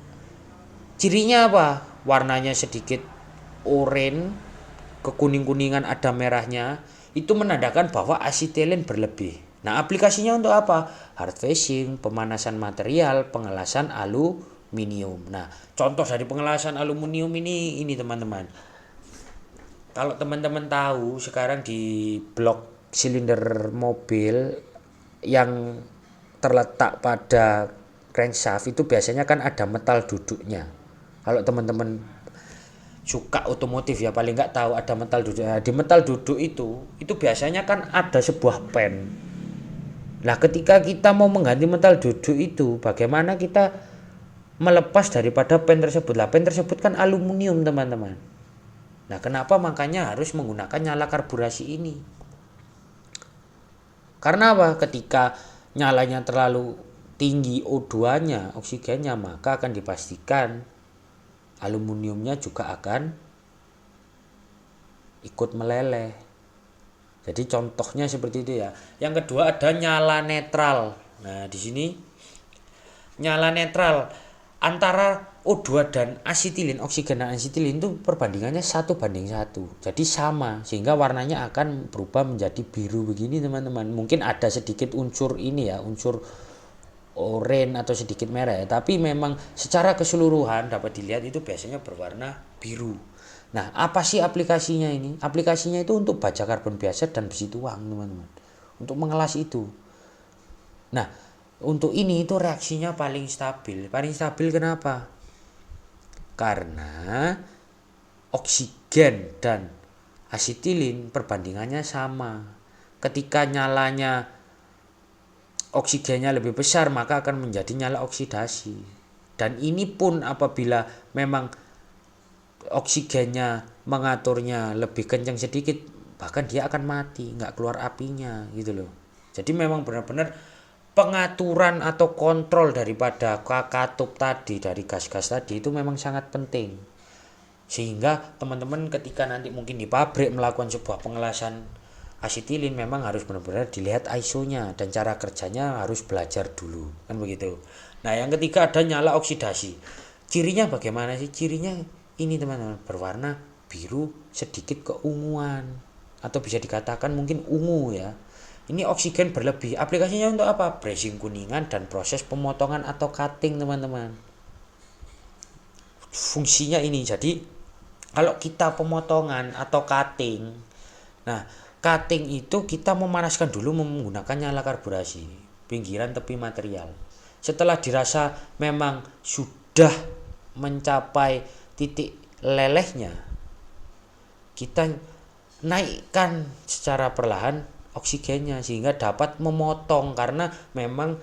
Cirinya apa? Warnanya sedikit oranye, kekuning-kuningan ada merahnya, itu menandakan bahwa asetilin berlebih. Nah, aplikasinya untuk apa? Hard facing, pemanasan material, pengelasan aluminium. Nah, contoh dari pengelasan aluminium ini teman-teman. Kalau teman-teman tahu sekarang di blok silinder mobil yang terletak pada crankshaft itu biasanya kan ada metal duduknya. Kalau teman-teman suka otomotif ya paling nggak tahu ada metal duduk. Di metal duduk itu biasanya kan ada sebuah pen. Nah, ketika kita mau mengganti metal duduk itu, bagaimana kita melepas daripada pen tersebut? Lah, pen tersebut kan aluminium, teman-teman. Nah, kenapa makanya harus menggunakan nyala karburasi ini? Karena apa? Ketika nyalanya terlalu tinggi O2-nya, oksigennya, maka akan dipastikan aluminiumnya juga akan ikut meleleh. Jadi contohnya seperti itu ya. Yang kedua ada nyala netral. Nah, di sini nyala netral antara O2 dan asetilin, oksigen dan asetilin itu perbandingannya 1:1. Jadi sama, sehingga warnanya akan berubah menjadi biru begini teman-teman. Mungkin ada sedikit unsur ini ya, unsur oranye atau sedikit merah ya, tapi memang secara keseluruhan dapat dilihat itu biasanya berwarna biru. Nah, apa sih aplikasinya ini? Aplikasinya itu untuk baja karbon biasa dan besi tuang, teman-teman. Untuk mengelas itu. Nah, untuk ini itu reaksinya paling stabil. Paling stabil kenapa? Karena oksigen dan asetilin perbandingannya sama. Ketika nyalanya oksigennya lebih besar, maka akan menjadi nyala oksidasi. Dan ini pun apabila memang oksigennya mengaturnya lebih kencang sedikit, bahkan dia akan mati, nggak keluar apinya gitu loh. Jadi memang benar-benar pengaturan atau kontrol daripada katup tadi, dari gas-gas tadi itu memang sangat penting. Sehingga teman-teman ketika nanti mungkin di pabrik melakukan sebuah pengelasan asetilin memang harus benar-benar dilihat ISO-nya dan cara kerjanya harus belajar dulu, kan begitu. Nah, yang ketiga ada nyala oksidasi. Cirinya bagaimana sih? Cirinya ini teman-teman, berwarna biru sedikit keunguan atau bisa dikatakan mungkin ungu ya. Ini oksigen berlebih. Aplikasinya untuk apa? Brazing kuningan dan proses pemotongan atau cutting, teman-teman. Fungsinya ini. Jadi kalau kita pemotongan atau cutting, nah cutting itu kita memanaskan dulu menggunakan nyala karburasi pinggiran tepi material. Setelah dirasa memang sudah mencapai titik lelehnya, kita naikkan secara perlahan oksigennya sehingga dapat memotong karena memang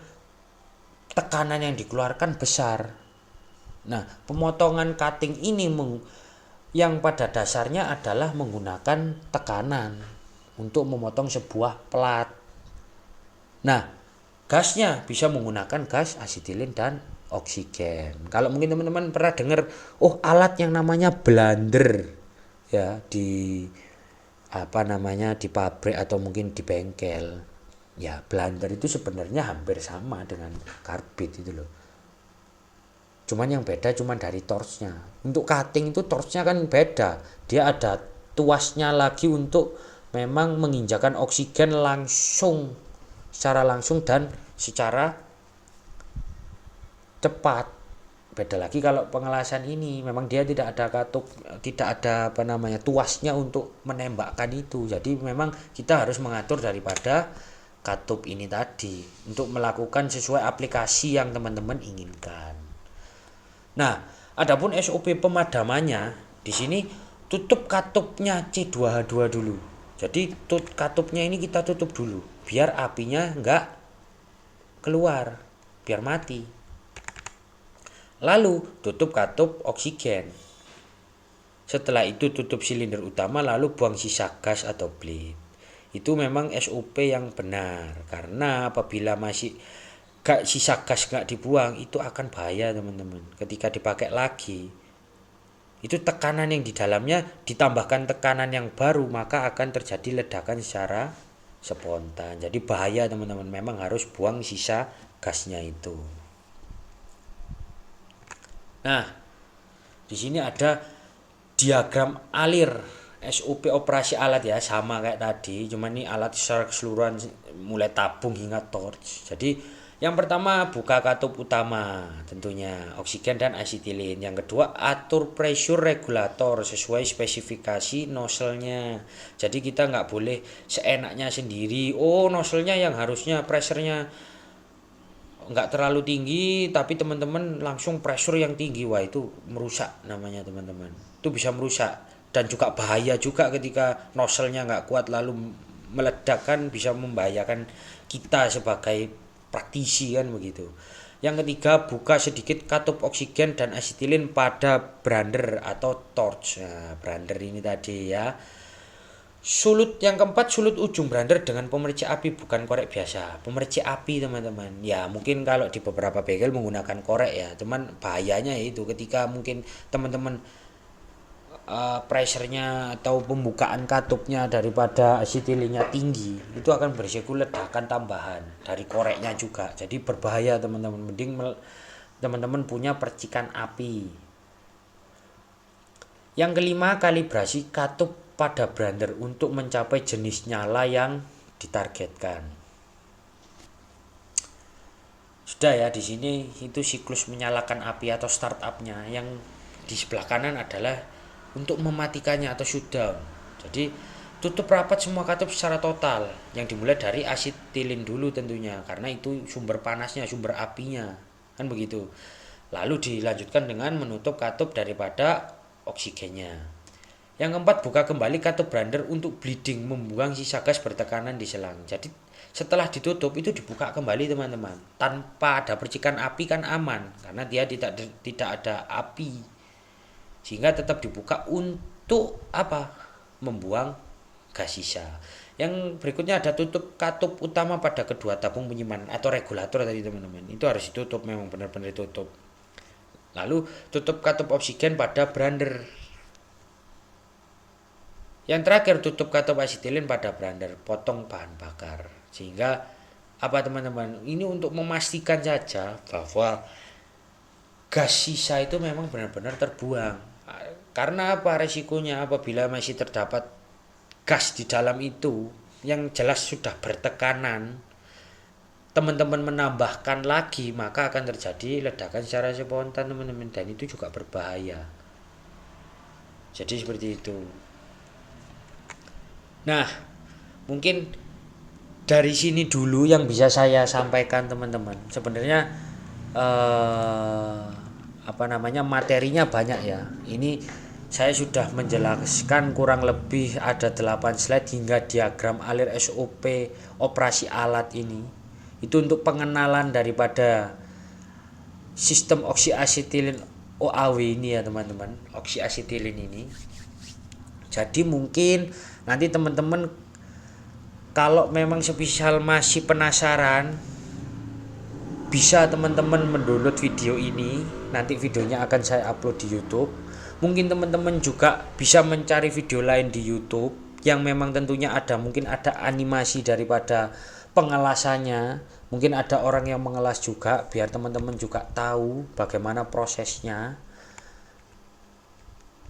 tekanan yang dikeluarkan besar. Nah, pemotongan cutting ini yang pada dasarnya adalah menggunakan tekanan untuk memotong sebuah plat. Nah, gasnya bisa menggunakan gas asetilin dan oksigen. Kalau mungkin teman-teman pernah dengar, alat yang namanya blender ya di di pabrik atau mungkin di bengkel. Ya, blender itu sebenarnya hampir sama dengan karbit itu loh. Cuman yang beda cuman dari torchnya. Untuk cutting itu torchnya kan beda. Dia ada tuasnya lagi untuk memang menginjakan oksigen secara langsung dan secara cepat. Beda lagi kalau pengelasan ini memang dia tidak ada katup, tidak ada tuasnya untuk menembakkan itu. Jadi memang kita harus mengatur daripada katup ini tadi untuk melakukan sesuai aplikasi yang teman-teman inginkan. Nah, adapun SOP pemadamannya di sini tutup katupnya C2H2 dulu. Jadi katupnya ini kita tutup dulu biar apinya enggak keluar, biar mati. Lalu tutup katup oksigen. Setelah itu tutup silinder utama lalu buang sisa gas atau bleed. Itu memang SOP yang benar karena apabila masih sisa gas nggak dibuang itu akan bahaya teman-teman. Ketika dipakai lagi itu tekanan yang di dalamnya ditambahkan tekanan yang baru maka akan terjadi ledakan secara spontan. Jadi bahaya teman-teman, memang harus buang sisa gasnya itu. Nah, di sini ada diagram alir SOP operasi alat ya, sama kayak tadi, cuman ini alat secara keseluruhan mulai tabung hingga torch. Jadi yang pertama buka katup utama tentunya oksigen dan asetilin. Yang kedua atur pressure regulator sesuai spesifikasi nozzle-nya. Jadi kita nggak boleh seenaknya sendiri. Oh, nozzle-nya yang harusnya pressure-nya nggak terlalu tinggi tapi teman-teman langsung pressure yang tinggi, wah itu merusak namanya teman-teman, itu bisa merusak dan juga bahaya juga ketika nozzle-nya nggak kuat lalu meledak kan bisa membahayakan kita sebagai praktisi kan begitu. Yang ketiga buka sedikit katup oksigen dan asetilin pada brander atau torch. Nah, brander ini tadi ya. Sulut yang keempat, sulut ujung brander dengan pemercik api, bukan korek biasa. Pemercik api teman-teman. Ya mungkin kalau di beberapa bengkel menggunakan korek ya, cuman bahayanya itu ketika mungkin teman-teman pressure-nya atau pembukaan katupnya daripada asetilinnya tinggi, itu akan berisiko ledakan tambahan dari koreknya juga. Jadi berbahaya teman-teman. Mending teman-teman punya percikan api. Yang kelima, kalibrasi katup pada brander untuk mencapai jenis nyala yang ditargetkan. Sudah ya, di sini itu siklus menyalakan api atau startupnya. Yang di sebelah kanan adalah untuk mematikannya atau shutdown. Jadi tutup rapat semua katup secara total, yang dimulai dari asetilin dulu tentunya karena itu sumber panasnya, sumber apinya kan begitu. Lalu dilanjutkan dengan menutup katup daripada oksigennya. Yang keempat, buka kembali katup brander untuk bleeding, membuang sisa gas bertekanan di selang. Jadi setelah ditutup itu dibuka kembali teman-teman. Tanpa ada percikan api kan aman karena dia tidak ada api. Sehingga tetap dibuka untuk apa? Membuang gas sisa. Yang berikutnya ada tutup katup utama pada kedua tabung penyimpanan atau regulator tadi teman-teman. Itu harus ditutup, memang benar-benar ditutup. Lalu tutup katup oksigen pada brander. Yang terakhir tutup katup asetilin pada brander, potong bahan bakar. Sehingga apa teman-teman? Ini untuk memastikan saja bahwa gas sisa itu memang benar-benar terbuang. Karena apa resikonya apabila masih terdapat gas di dalam itu yang jelas sudah bertekanan, teman-teman menambahkan lagi maka akan terjadi ledakan secara spontan teman-teman, dan itu juga berbahaya. Jadi seperti itu. Nah, mungkin dari sini dulu yang bisa saya sampaikan teman-teman. Sebenarnya materinya banyak ya. Ini saya sudah menjelaskan kurang lebih ada 8 slide hingga diagram alir SOP operasi alat ini. Itu untuk pengenalan daripada sistem oksiasetilin OAW ini ya teman-teman. Oksiasetilin ini. Jadi mungkin nanti teman-teman kalau memang semisal masih penasaran, bisa teman-teman mendownload video ini. Nanti videonya akan saya upload di YouTube. Mungkin teman-teman juga bisa mencari video lain di YouTube yang memang tentunya mungkin ada animasi daripada pengelasannya. Mungkin ada orang yang mengelas juga biar teman-teman juga tahu bagaimana prosesnya.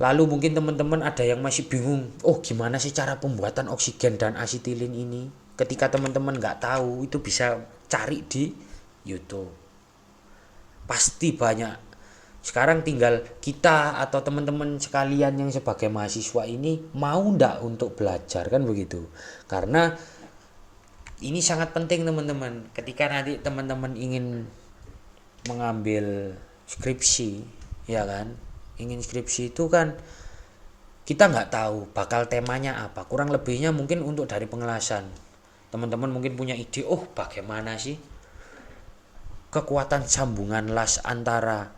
Lalu mungkin teman-teman ada yang masih bingung, oh gimana sih cara pembuatan oksigen dan asetilin ini? Ketika teman-teman nggak tahu, itu bisa cari di YouTube. Pasti banyak Sekarang tinggal kita atau teman-teman sekalian yang sebagai mahasiswa ini mau ndak untuk belajar, kan begitu. Karena ini sangat penting teman-teman. Ketika nanti teman-teman ingin mengambil skripsi, ya kan, ingin skripsi itu kan kita nggak tahu bakal temanya apa. Kurang lebihnya mungkin untuk dari pengelasan, teman-teman mungkin punya ide, oh bagaimana sih kekuatan sambungan las antara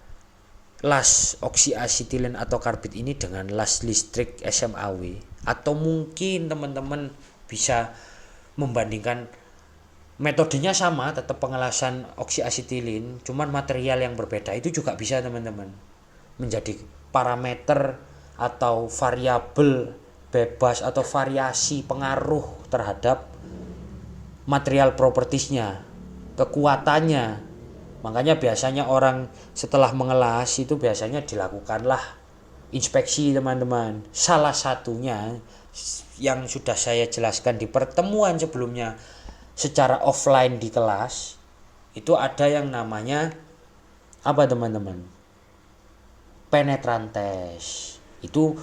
las oksiasetilen atau karbit ini dengan las listrik SMAW. Atau mungkin teman-teman bisa membandingkan metodenya sama, tetap pengelasan oksiasetilin, cuman material yang berbeda. Itu juga bisa teman-teman menjadi parameter atau variabel bebas atau variasi pengaruh terhadap material propertiesnya, kekuatannya. Makanya biasanya orang setelah mengelas itu biasanya dilakukanlah inspeksi teman-teman. Salah satunya yang sudah saya jelaskan di pertemuan sebelumnya secara offline di kelas, itu ada yang namanya apa teman-teman? Penetran test. Itu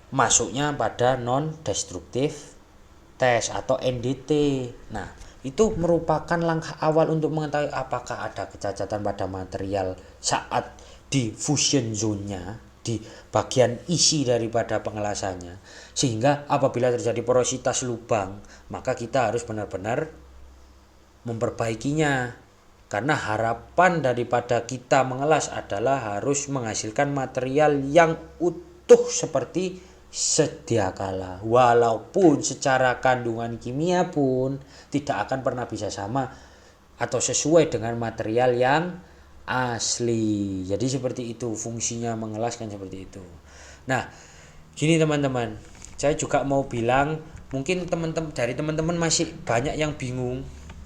masuknya pada non destruktif test atau NDT. Nah, itu merupakan langkah awal untuk mengetahui apakah ada kecacatan pada material saat di fusion zone-nya, di bagian isi daripada pengelasannya. Sehingga apabila terjadi porositas lubang, maka kita harus benar-benar memperbaikinya. Karena harapan daripada kita mengelas adalah harus menghasilkan material yang utuh seperti sedia kala. Walaupun secara kandungan kimia pun tidak akan pernah bisa sama atau sesuai dengan material yang asli. Jadi seperti itu fungsinya mengelas, kan seperti itu. Nah, gini teman-teman, saya juga mau bilang, mungkin teman-teman masih banyak yang bingung,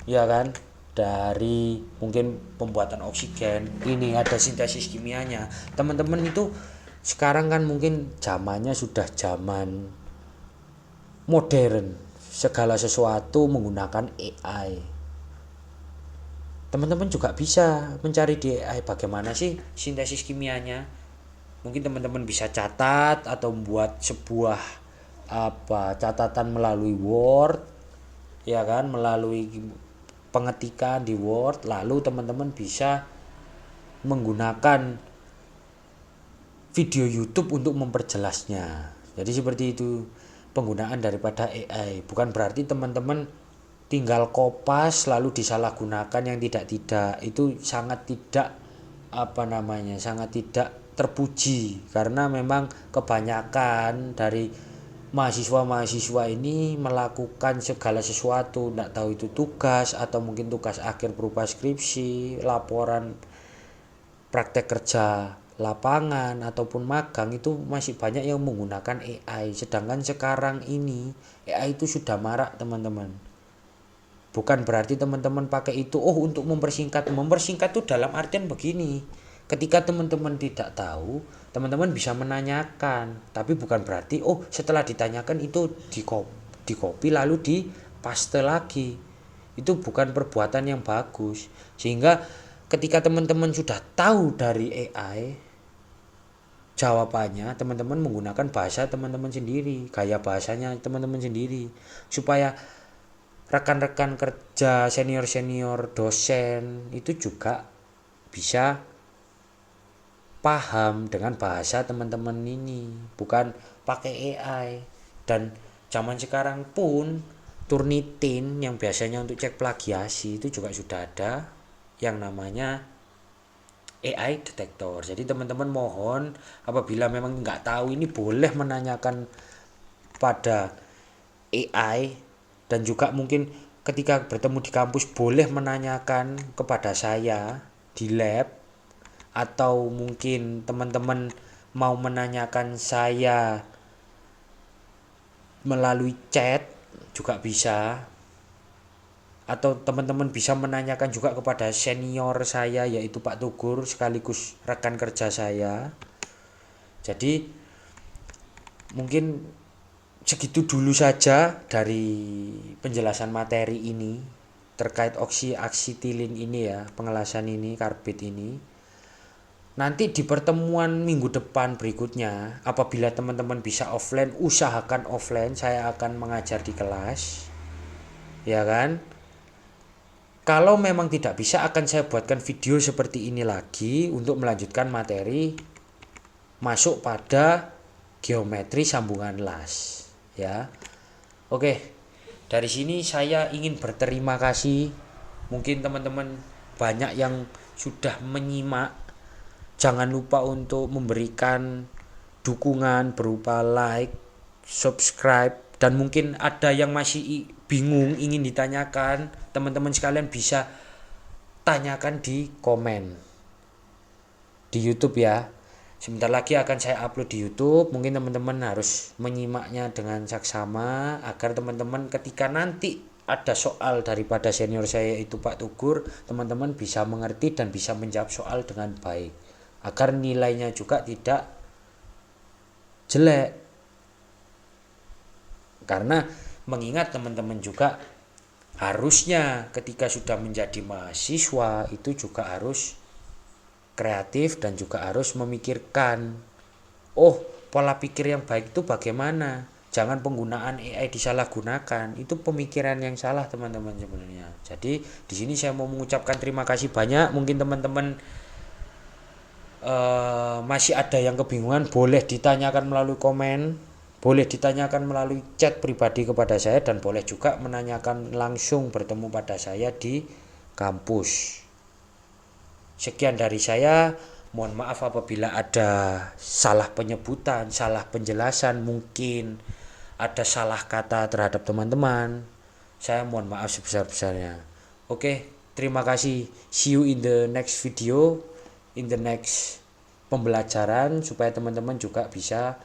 ya kan? Dari mungkin pembuatan oksigen, ini ada sintesis kimianya. Teman-teman itu sekarang kan mungkin zamannya sudah zaman modern, segala sesuatu menggunakan AI. Teman-teman juga bisa mencari di AI bagaimana sih sintesis kimianya. Mungkin teman-teman bisa catat atau membuat sebuah catatan melalui Word, ya kan, melalui pengetikan di Word, lalu teman-teman bisa menggunakan video YouTube untuk memperjelasnya. Jadi seperti itu penggunaan daripada AI. Bukan berarti teman-teman tinggal kopas lalu disalahgunakan yang tidak. Itu sangat tidak sangat tidak terpuji, karena memang kebanyakan dari mahasiswa ini melakukan segala sesuatu, tidak tahu itu tugas atau mungkin tugas akhir berupa skripsi, laporan praktek kerja lapangan ataupun magang, itu masih banyak yang menggunakan AI. Sedangkan sekarang ini AI itu sudah marak teman-teman. Bukan berarti teman-teman pakai itu untuk mempersingkat itu dalam artian begini. Ketika teman-teman tidak tahu, teman-teman bisa menanyakan, tapi bukan berarti setelah ditanyakan itu dikopi lalu dipaste lagi. Itu bukan perbuatan yang bagus. Sehingga ketika teman-teman sudah tahu dari AI jawabannya, teman-teman menggunakan bahasa teman-teman sendiri, gaya bahasanya teman-teman sendiri, supaya rekan-rekan kerja, senior-senior, dosen itu juga bisa paham dengan bahasa teman-teman ini, bukan pakai AI. Dan zaman sekarang pun Turnitin yang biasanya untuk cek plagiasi itu juga sudah ada yang namanya AI detektor. Jadi teman-teman mohon, apabila memang nggak tahu ini, boleh menanyakan pada AI. Dan juga mungkin ketika bertemu di kampus boleh menanyakan kepada saya di lab, atau mungkin teman-teman mau menanyakan saya melalui chat juga bisa, atau teman-teman bisa menanyakan juga kepada senior saya yaitu Pak Tugur sekaligus rekan kerja saya. Jadi mungkin segitu dulu saja dari penjelasan materi ini terkait oksiasetilin ini ya, pengelasan ini, karbit ini. Nanti di pertemuan minggu depan berikutnya, apabila teman-teman bisa offline, usahakan offline, saya akan mengajar di kelas. Ya kan? Kalau memang tidak bisa, akan saya buatkan video seperti ini lagi untuk melanjutkan materi masuk pada geometri sambungan las. Ya. Oke, dari sini saya ingin berterima kasih. Mungkin teman-teman banyak yang sudah menyimak. Jangan lupa untuk memberikan dukungan berupa like, subscribe, dan mungkin ada yang masih bingung ingin ditanyakan, teman-teman sekalian bisa tanyakan di komen di YouTube ya. Sebentar lagi akan saya upload di YouTube. Mungkin teman-teman harus menyimaknya dengan saksama agar teman-teman ketika nanti ada soal daripada senior saya itu Pak Tugur, teman-teman bisa mengerti dan bisa menjawab soal dengan baik. Agar nilainya juga tidak jelek. Karena mengingat teman-teman juga harusnya ketika sudah menjadi mahasiswa itu juga harus kreatif dan juga harus memikirkan, oh pola pikir yang baik itu bagaimana. Jangan penggunaan AI disalahgunakan. Itu pemikiran yang salah teman-teman sebenarnya. Jadi di sini saya mau mengucapkan terima kasih banyak. Mungkin teman-teman masih ada yang kebingungan, boleh ditanyakan melalui komen, boleh ditanyakan melalui chat pribadi kepada saya, dan boleh juga menanyakan langsung bertemu pada saya di kampus. Sekian dari saya, mohon maaf apabila ada salah penyebutan, salah penjelasan, mungkin ada salah kata terhadap teman-teman. Saya mohon maaf sebesar-besarnya. Oke, terima kasih. See you in the next video, in the next pembelajaran, supaya teman-teman juga bisa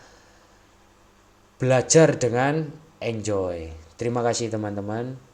belajar dengan enjoy. Terima kasih teman-teman.